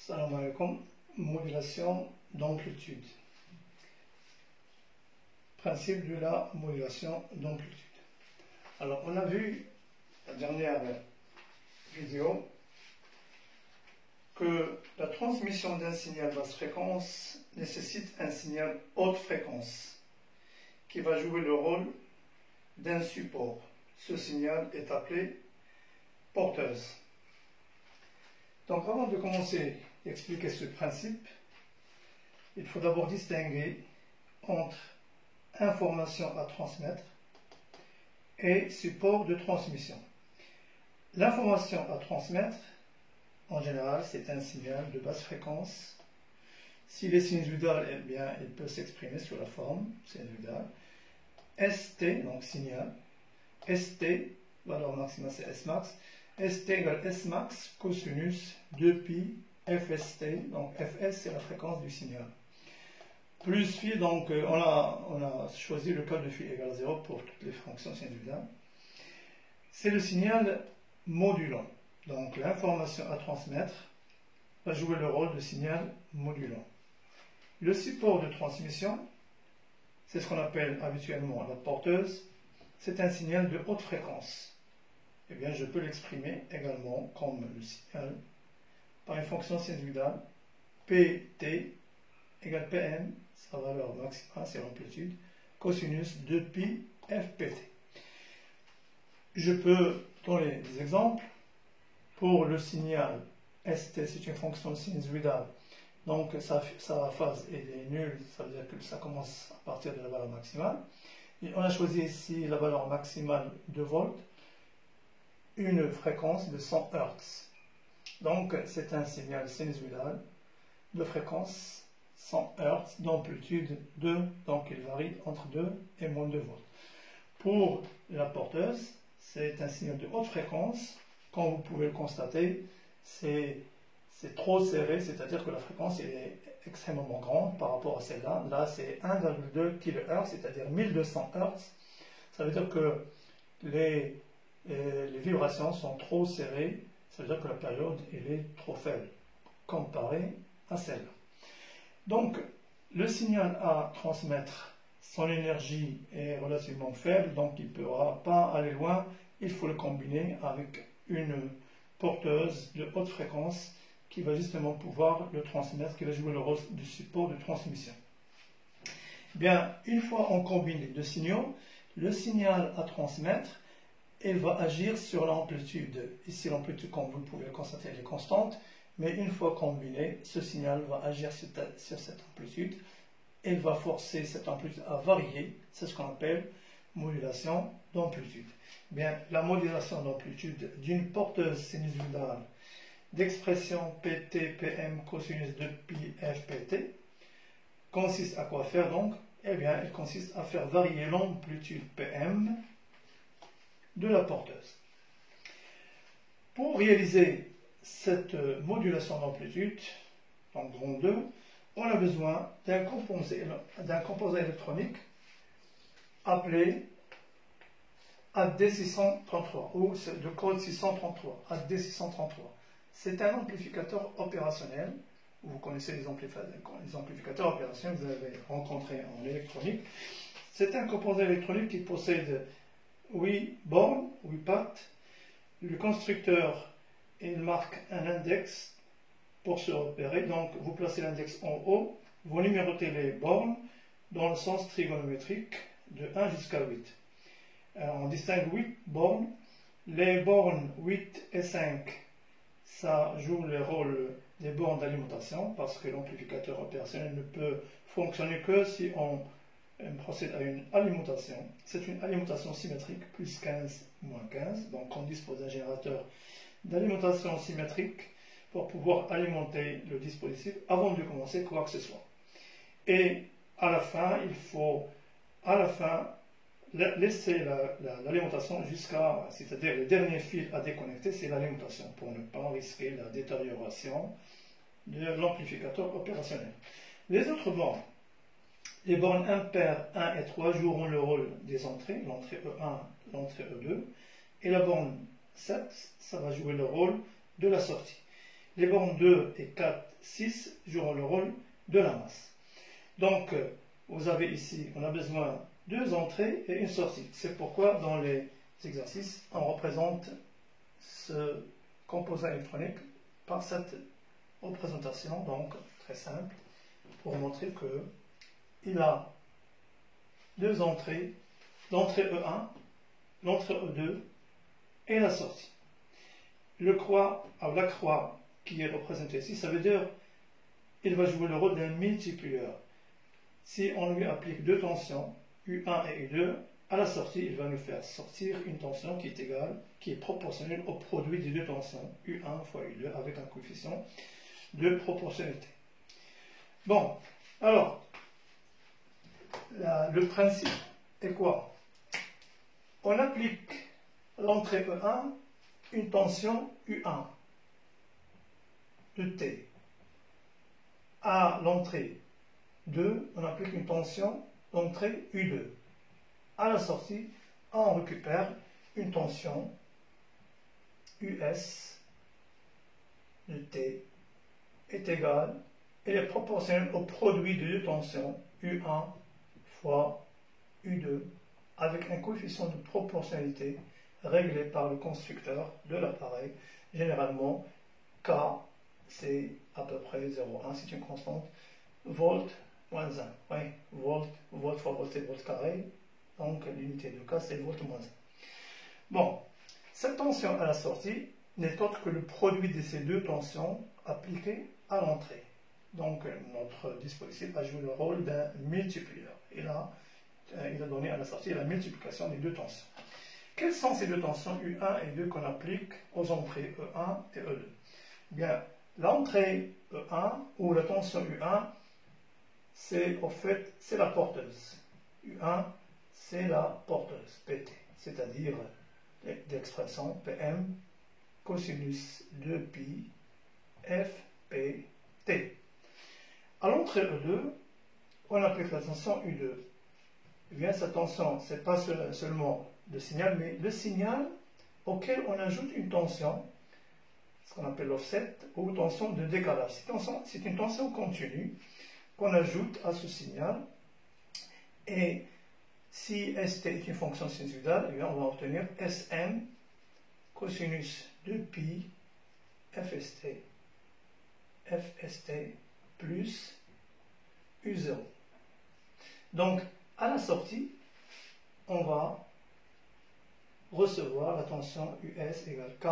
Salam alaikum, modulation d'amplitude. Principe de la modulation d'amplitude. Alors, on a vu la dernière vidéo que la transmission d'un signal basse fréquence nécessite un signal haute fréquence qui va jouer le rôle d'un support. Ce signal est appelé porteuse. Donc, avant de commencer à expliquer ce principe, il faut d'abord distinguer entre information à transmettre et support de transmission. L'information à transmettre, en général, c'est un signal de basse fréquence. S'il est sinusoïdal, eh bien, il peut s'exprimer sous la forme sinusoïdale. ST, donc signal. ST, valeur maximale c'est S max. ST égale S max cosinus 2pi FST, donc Fs c'est la fréquence du signal. Plus phi, donc on a choisi le cas de phi égale 0 pour toutes les fonctions sinusoïdales. C'est le signal modulant. Donc l'information à transmettre va jouer le rôle de signal modulant. Le support de transmission, c'est ce qu'on appelle habituellement la porteuse, c'est un signal de haute fréquence. Eh bien, je peux l'exprimer également comme le signal par une fonction sinusoïdale Pt égale Pm, sa valeur maximale, c'est l'amplitude, cosinus 2pi Fpt. Je peux donner des exemples. Pour le signal St, c'est une fonction sinusoïdale, donc sa phase est nulle, ça veut dire que ça commence à partir de la valeur maximale. Et on a choisi ici la valeur maximale de volts, une fréquence de 100 Hz. Donc c'est un signal sinusoïdal de fréquence 100 Hz, d'amplitude 2, donc il varie entre 2 et moins 2 volts. Pour la porteuse, c'est un signal de haute fréquence. Comme vous pouvez le constater, c'est trop serré, c'est-à-dire que la fréquence est extrêmement grande par rapport à celle-là. Là, c'est 1,2 kHz, c'est-à-dire 1200 Hz. Ça veut dire que les vibrations sont trop serrées, ça veut dire que la période elle est trop faible, comparée à celle-là. Donc, le signal à transmettre, son énergie est relativement faible, donc il ne pourra pas aller loin. Il faut le combiner avec une porteuse de haute fréquence qui va justement pouvoir le transmettre, qui va jouer le rôle du support de transmission. Bien, une fois en combiné deux signaux, le signal à transmettre, il va agir sur l'amplitude. Ici, l'amplitude, comme vous pouvez le constater, elle est constante, mais une fois combiné, ce signal va agir sur cette amplitude. Il va forcer cette amplitude à varier, c'est ce qu'on appelle modulation d'amplitude. Bien, la modulation d'amplitude d'une porteuse sinusoïdale d'expression Pt, Pm, cosinus de pi Fpt consiste à quoi faire donc? Eh bien, elle consiste à faire varier l'amplitude Pm de la porteuse. Pour réaliser cette modulation d'amplitude, donc grand 2, on a besoin d'un composé électronique appelé AD633 ou de code 633, AD633. C'est un amplificateur opérationnel. Vous connaissez les amplificateurs opérationnels que vous avez rencontrés en électronique. C'est un composé électronique qui possède 8 bornes, 8 pattes. Le constructeur il marque un index pour se repérer. Donc vous placez l'index en haut, vous numérotez les bornes dans le sens trigonométrique de 1 jusqu'à 8. On distingue 8 bornes. Les bornes 8 et 5, ça joue le rôle des bornes d'alimentation parce que l'amplificateur opérationnel ne peut fonctionner que si on procède à une alimentation. C'est une alimentation symétrique, plus 15, moins 15. Donc on dispose d'un générateur d'alimentation symétrique pour pouvoir alimenter le dispositif avant de commencer quoi que ce soit. Et à la fin, il faut laisser l'alimentation jusqu'à, c'est-à-dire le dernier fil à déconnecter, c'est l'alimentation, pour ne pas risquer la détérioration de l'amplificateur opérationnel. Les autres bornes, les bornes impaires 1 et 3 joueront le rôle des entrées, l'entrée E1, l'entrée E2, et la borne 7, ça va jouer le rôle de la sortie. les bornes 2 et 4, 6 joueront le rôle de la masse. Donc, vous avez ici, on a besoin de 2 entrées et une sortie. C'est pourquoi dans les exercices, on représente ce composant électronique par cette représentation, donc très simple, pour montrer qu'il a 2 entrées, l'entrée E1, l'entrée E2 et la sortie. La croix qui est représentée ici, ça veut dire qu'il va jouer le rôle d'un multiplieur. Si on lui applique 2 tensions, U1 et U2, à la sortie, il va nous faire sortir une tension qui est égale, qui est proportionnelle au produit des 2 tensions, U1 fois U2, avec un coefficient de proportionnalité. Bon, alors, le principe est quoi? On applique à l'entrée E1 une tension U1 de T. À l'entrée 2, on applique une tension d'entrée U2. À la sortie, on récupère une tension US de T est égale, elle est proportionnelle au produit de 2 tensions U1 fois U2 avec un coefficient de proportionnalité réglé par le constructeur de l'appareil. Généralement, K, c'est à peu près 0,1, c'est une constante. Volt moins 1. Oui, volt fois volt, c'est volt carré. Donc, l'unité de K, c'est volt moins 1. Bon, cette tension à la sortie n'est autre que le produit de ces 2 tensions appliquées à l'entrée. Donc, notre dispositif a joué le rôle d'un multiplieur. Et là, il a donné à la sortie la multiplication des 2 tensions. Quelles sont ces 2 tensions U1 et 2 qu'on applique aux entrées E1 et E2? Bien, l'entrée E1 ou la tension U1, c'est au fait, c'est la porteuse. U1, c'est la porteuse, PT, c'est-à-dire l'expression PM cosinus 2pi FPT. À l'entrée E2, on applique la tension U2. Eh bien, cette tension, ce n'est pas seulement le signal, mais le signal auquel on ajoute une tension, ce qu'on appelle l'offset, ou tension de décalage. C'est une tension continue qu'on ajoute à ce signal. Et si ST est une fonction sinusoïdale, eh bien, on va obtenir Sn cosinus de pi FST plus U0. Donc, à la sortie, on va recevoir la tension US égale K,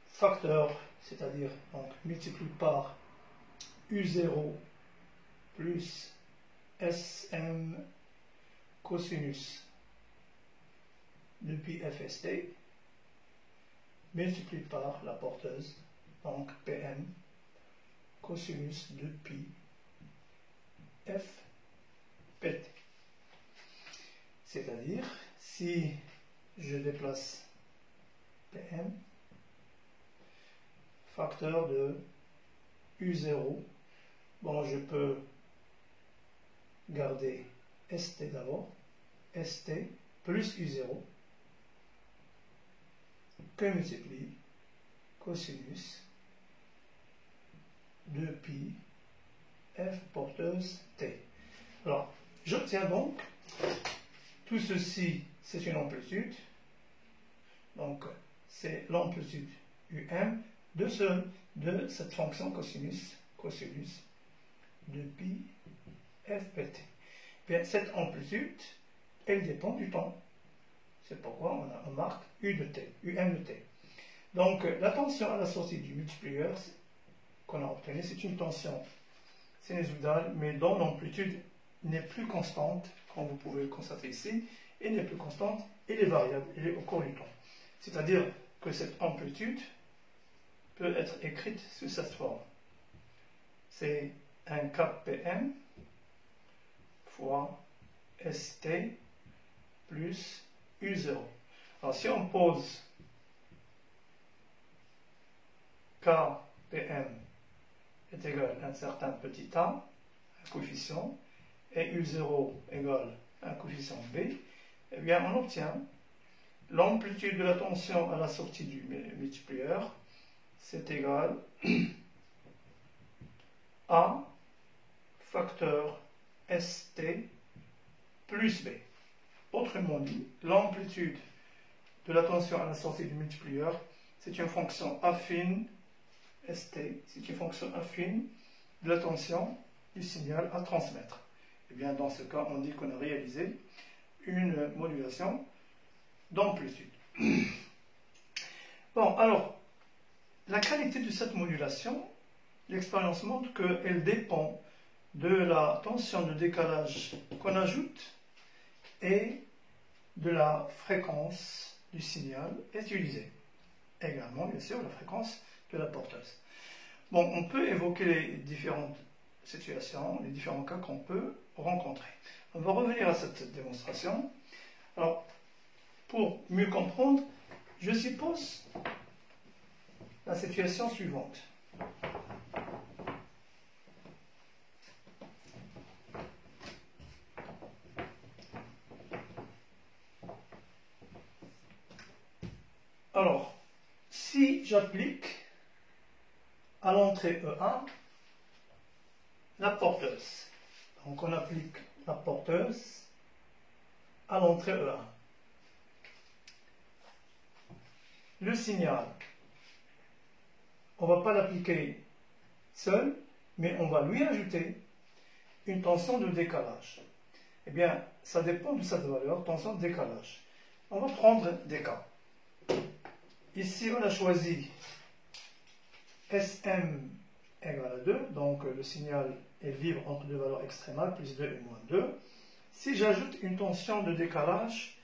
facteur, c'est-à-dire donc multiplié par U0 plus Sm cosinus de pi FST, multiplié par la porteuse, donc Pm cosinus de pi FPT. C'est-à-dire, si je déplace Pm, facteur de U0, bon, je peux garder St d'abord, St plus U0, que multiplie cosinus de pi F porteuse T. Alors, j'obtiens donc, tout ceci, c'est une amplitude, donc c'est l'amplitude UM de cette fonction cosinus de pi FPT. Bien, cette amplitude, elle dépend du temps. C'est pourquoi on marque U de T, UM de T. Donc, la tension à la sortie du multiplieur qu'on a obtenue, c'est une tension sinusoïdale, mais dont l'amplitude n'est plus constante, comme vous pouvez le constater ici, et n'est plus constante, elle est variable, elle est au cours du temps. C'est-à-dire que cette amplitude peut être écrite sous cette forme. C'est un KPM fois ST plus U0. Alors si on pose KPM est égal à un certain petit a, un coefficient, et U0 égale un coefficient B, eh bien on obtient l'amplitude de la tension à la sortie du multiplieur, c'est égal à facteur ST plus B. Autrement dit, l'amplitude de la tension à la sortie du multiplieur, c'est une fonction affine, ST, c'est une fonction affine de la tension du signal à transmettre. Et bien dans ce cas, on dit qu'on a réalisé une modulation d'amplitude. Bon, alors, la qualité de cette modulation, l'expérience montre qu'elle dépend de la tension de décalage qu'on ajoute et de la fréquence du signal utilisé. Également, bien sûr, la fréquence de la porteuse. Bon, on peut évoquer les différentes situations, les différents cas qu'on peut rencontrer. On va revenir à cette démonstration. Alors, pour mieux comprendre, je suppose la situation suivante. Alors, si j'applique à l'entrée E1 la porteuse, donc on applique la porteuse à l'entrée E1. Le signal, on ne va pas l'appliquer seul, mais on va lui ajouter une tension de décalage. Eh bien, ça dépend de cette valeur, tension de décalage. On va prendre des cas. Ici, on a choisi SM égale à 2, donc le signal est vibre entre deux valeurs extrémales, plus 2 et moins 2. Si j'ajoute une tension de décalage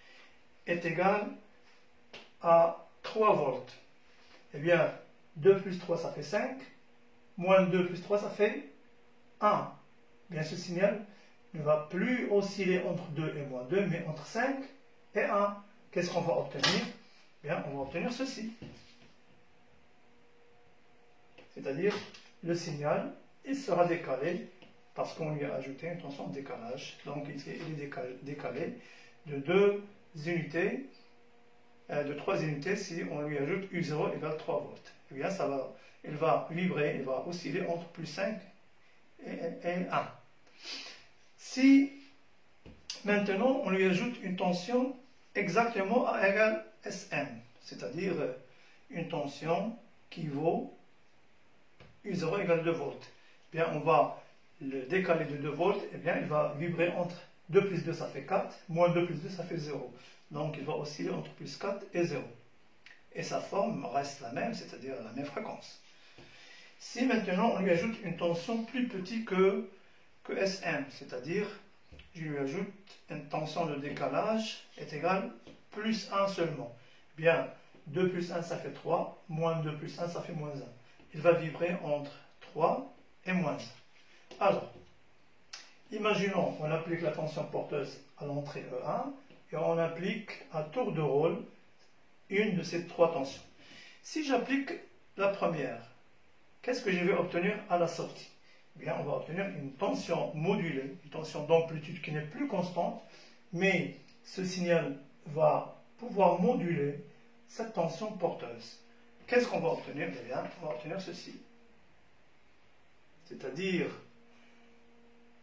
est égale à 3 volts, eh bien 2 plus 3 ça fait 5, moins 2 plus 3 ça fait 1. Bien, ce signal ne va plus osciller entre 2 et moins 2, mais entre 5 et 1. Qu'est-ce qu'on va obtenir? Bien, on va obtenir ceci. C'est-à-dire, le signal, il sera décalé parce qu'on lui a ajouté une tension de décalage. Donc, il est décalé de 2 unités, de 3 unités si on lui ajoute U0 égale 3 volts. Eh bien, il va vibrer, il va osciller entre plus 5 et 1. Si maintenant on lui ajoute une tension exactement à égale Sm, c'est-à-dire une tension qui vaut U0 égale 2 volts, eh bien on va le décaler de 2 volts, et bien il va vibrer entre 2 plus 2 ça fait 4, moins 2 plus 2 ça fait 0. Donc il va osciller entre plus 4 et 0. Et sa forme reste la même, c'est-à-dire la même fréquence. Si maintenant on lui ajoute une tension plus petite que Sm, c'est-à-dire je lui ajoute une tension de décalage est égale plus 1 seulement. Bien, 2 plus 1 ça fait 3, moins 2 plus 1 ça fait moins 1. Il va vibrer entre 3 et moins 1. Alors, imaginons on applique la tension porteuse à l'entrée E1 et on applique à tour de rôle une de ces trois tensions. Si j'applique la première, qu'est-ce que je vais obtenir à la sortie? Bien, on va obtenir une tension modulée, une tension d'amplitude qui n'est plus constante, mais ce signal va pouvoir moduler cette tension porteuse. Qu'est-ce qu'on va obtenir? Eh bien, on va obtenir ceci. C'est-à-dire,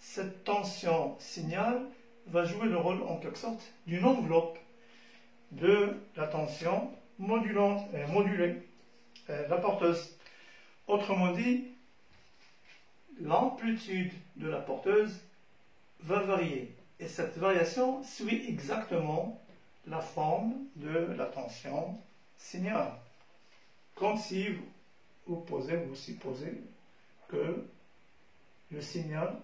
cette tension signal va jouer le rôle en quelque sorte d'une enveloppe de la tension modulée, la porteuse. Autrement dit, l'amplitude de la porteuse va varier. Et cette variation suit exactement la forme de la tension signal. Comme si vous supposez que le signal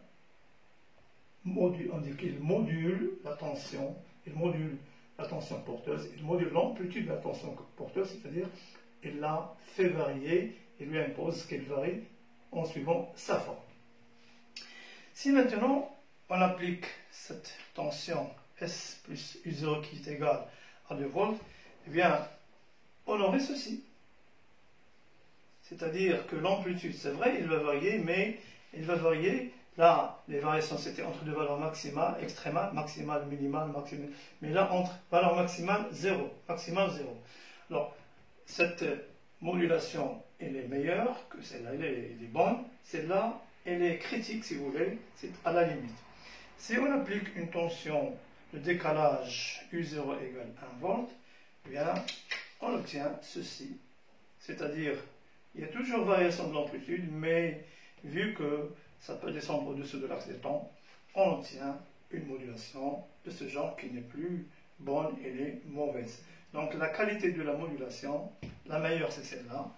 module la tension, il module la tension porteuse, il module l'amplitude de la tension porteuse, c'est-à-dire il la fait varier et lui impose qu'elle varie en suivant sa forme. Si maintenant on applique cette tension S plus U0 qui est égale à 2 volts, eh bien on aurait ceci. C'est-à-dire que l'amplitude, c'est vrai, il va varier, mais il va varier. Là, les variations, c'était entre deux valeurs maximales, extrémales, maximale, minimale, maximale. Mais là, entre valeur maximale, 0, maximale, 0. Alors, cette modulation elle est meilleure que celle-là, elle est bonne, celle-là, elle est critique si vous voulez, c'est à la limite. Si on applique une tension de décalage U0 égale 1 volt, eh bien, on obtient ceci. C'est-à-dire, il y a toujours variation de l'amplitude, mais vu que ça peut descendre au-dessus de l'axe des temps, on obtient une modulation de ce genre qui n'est plus bonne, elle est mauvaise. Donc la qualité de la modulation, la meilleure c'est celle-là.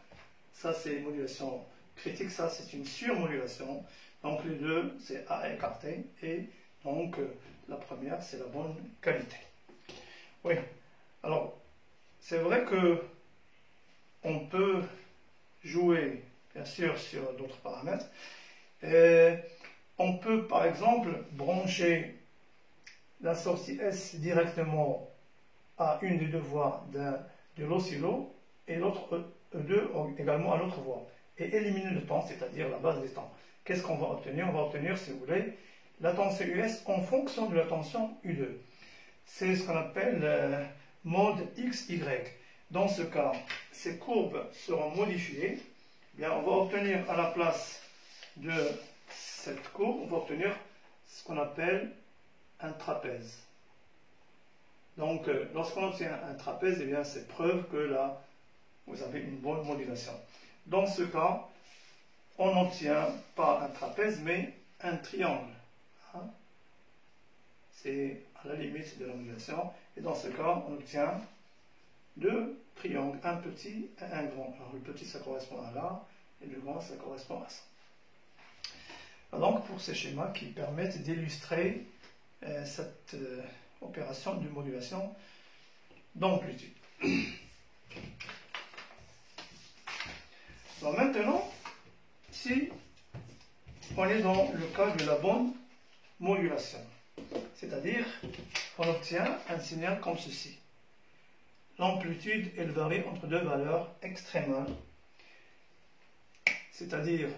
Ça c'est modulation critique, ça c'est une surmodulation. Donc les deux c'est à écarter et donc la première c'est la bonne qualité. Oui, alors c'est vrai que on peut jouer bien sûr sur d'autres paramètres. On peut par exemple brancher la sortie S directement à une des deux voies de l'oscillo et l'autre E2 également à l'autre voie et éliminer le temps, c'est-à-dire la base des temps. Qu'est-ce qu'on va obtenir? On va obtenir, si vous voulez, la tension US en fonction de la tension U2. C'est ce qu'on appelle mode XY. Dans ce cas, ces courbes seront modifiées. Bien, on va obtenir à la place de cette courbe, on va obtenir ce qu'on appelle un trapèze. Donc, lorsqu'on obtient un trapèze, eh bien, c'est preuve que là, vous avez une bonne modulation. Dans ce cas, on n'obtient pas un trapèze, mais un triangle. Hein? C'est à la limite de la modulation. Et dans ce cas, on obtient deux triangles, un petit et un grand. Alors, le petit, ça correspond à là, et le grand, ça correspond à ça. Donc, pour ces schémas qui permettent d'illustrer cette opération de modulation d'amplitude. Alors maintenant, si on est dans le cas de la bonne modulation, c'est-à-dire on obtient un signal comme ceci. L'amplitude, elle varie entre deux valeurs extrémales, c'est-à-dire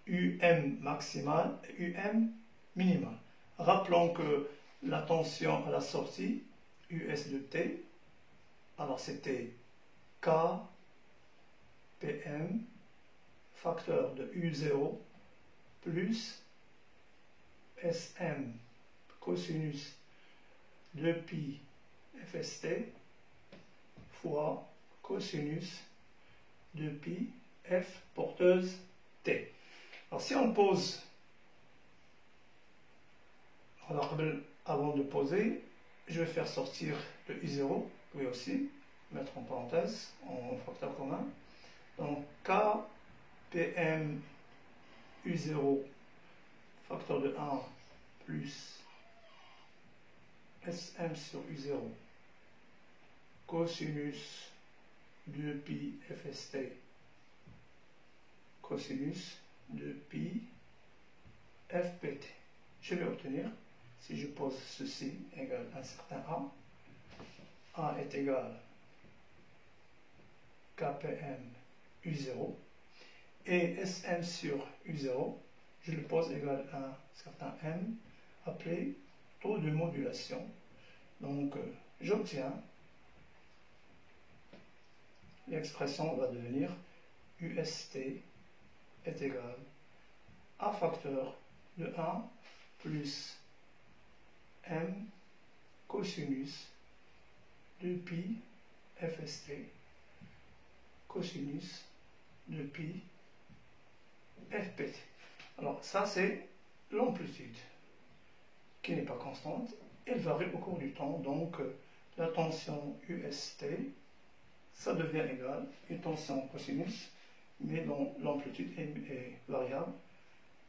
UM maximal et UM minimal. Rappelons que la tension à la sortie, US de T, alors c'était K, PM, facteur de U0, plus SM, cosinus de pi FST, fois cosinus de pi F porteuse T. Alors si on pose, alors avant de poser, je vais faire sortir le I0, lui aussi, mettre en parenthèse, en facteur commun. Donc K, PM, U0, facteur de 1, plus SM sur U0, cosinus de pi FST, cosinus de pi FPT. Je vais obtenir, si je pose ceci égale un certain A est égal KPM U0, et SM sur U0, je le pose égal à un certain M, appelé taux de modulation. Donc, j'obtiens, l'expression va devenir UST est égal à facteur de 1 plus M cosinus de pi FST cosinus de pi FPT. Alors ça c'est l'amplitude qui n'est pas constante, elle varie au cours du temps, donc la tension UST, ça devient égal à une tension cosinus, mais dont l'amplitude est variable,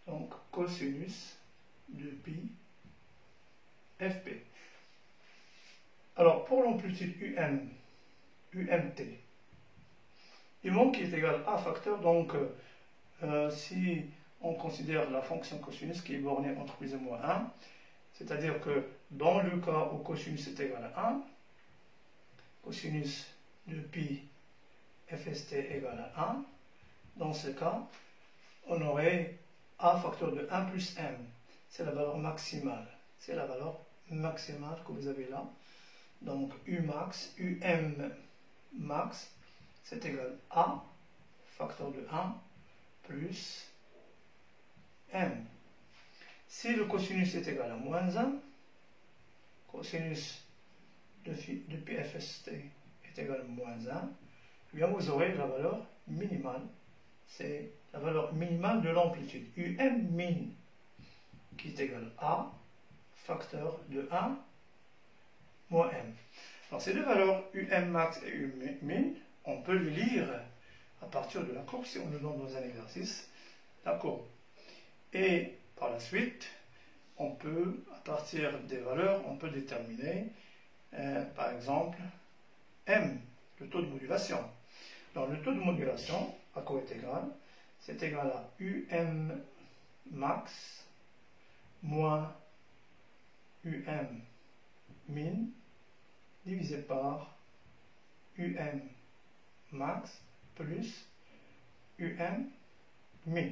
donc cosinus de pi FP. Alors pour l'amplitude UMT, UMT qui est égal à facteur, donc si on considère la fonction cosinus qui est bornée entre plus ou moins 1, c'est-à-dire que dans le cas où cosinus est égal à 1, cosinus de pi FST égal à 1, dans ce cas, on aurait A facteur de 1 plus M, c'est la valeur maximale. C'est la valeur maximale que vous avez là. Donc U max, UM max, c'est égal à facteur de 1 plus m. Si le cosinus est égal à moins 1, cosinus de pi fst est égal à moins 1, eh bien vous aurez la valeur minimale. C'est la valeur minimale de l'amplitude, um min, qui est égal à facteur de 1 moins m. Alors ces deux valeurs, um max et um min, on peut les lire à partir de la courbe, si on nous donne dans un exercice la courbe. Et par la suite, on peut, à partir des valeurs, on peut déterminer, par exemple, m, le taux de modulation. Alors le taux de modulation, à quoi est égal? C'est égal à um max moins um min divisé par um max plus um min,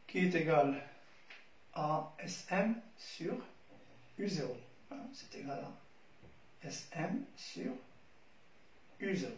qui est égal à Sm sur U0. C'est égal à Sm sur U0.